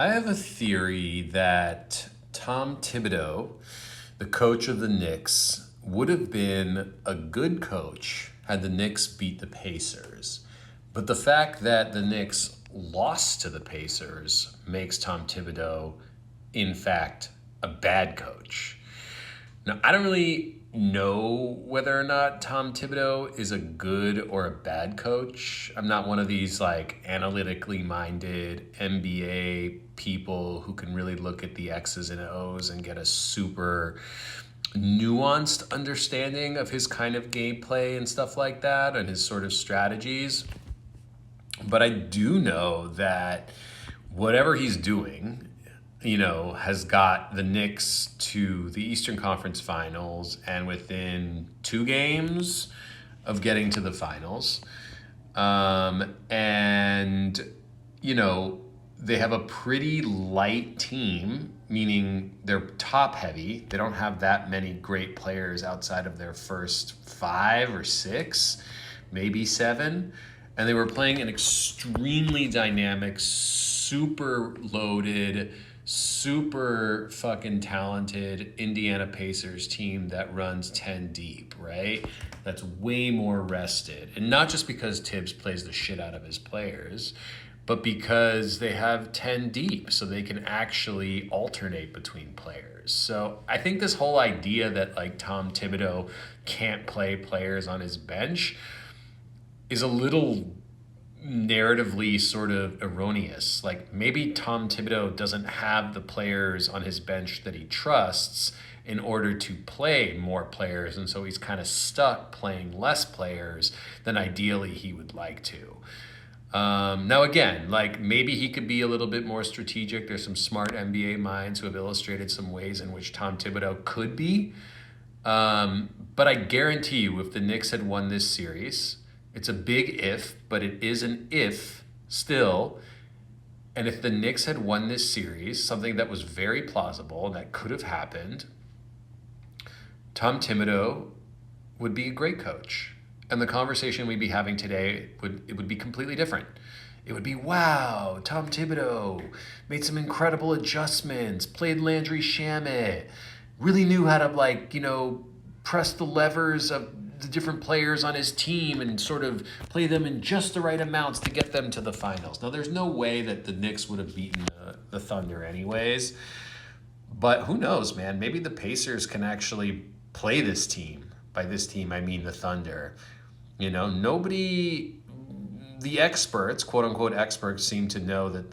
I have a theory that Tom Thibodeau, the coach of the Knicks, would have been a good coach had the Knicks beat the Pacers. But the fact that the Knicks lost to the Pacers makes Tom Thibodeau, in fact, a bad coach. Now, I don't really know whether or not Tom Thibodeau is a good or a bad coach. I'm not one of these like analytically minded NBA people who can really look at the X's and O's and get a super nuanced understanding of his kind of gameplay and stuff like that and his sort of strategies. But I do know that whatever he's doing, has got the Knicks to the Eastern Conference Finals and within 2 games of getting to the finals. And, they have a pretty light team, meaning they're top heavy. They don't have that many great players outside of their first 5 or 6, maybe 7. And they were playing an extremely dynamic, super loaded, super fucking talented Indiana Pacers team that runs 10 deep, right? That's way more rested. And not just because Tibbs plays the shit out of his players, but because they have 10 deep, so they can actually alternate between players. So I think this whole idea that like Tom Thibodeau can't play players on his bench is a little narratively sort of erroneous. Like maybe Tom Thibodeau doesn't have the players on his bench that he trusts in order to play more players, and so he's kind of stuck playing less players than ideally he would like to. Now again, like maybe he could be a little bit more strategic. There's some smart NBA minds who have illustrated some ways in which Tom Thibodeau could be. But I guarantee you, if the Knicks had won this series, it's a big if, but it is an if still. And if the Knicks had won this series, something that was very plausible and that could have happened, Tom Thibodeau would be a great coach. And the conversation we'd be having today would be completely different. It would be, wow, Tom Thibodeau made some incredible adjustments, played Landry Shamet, really knew how to press the levers of the different players on his team and sort of play them in just the right amounts to get them to the finals. Now, there's no way that the Knicks would have beaten the Thunder anyways, but who knows, man? Maybe the Pacers can actually play this team. By this team, I mean the Thunder. Nobody, the experts, quote unquote experts, seem to know that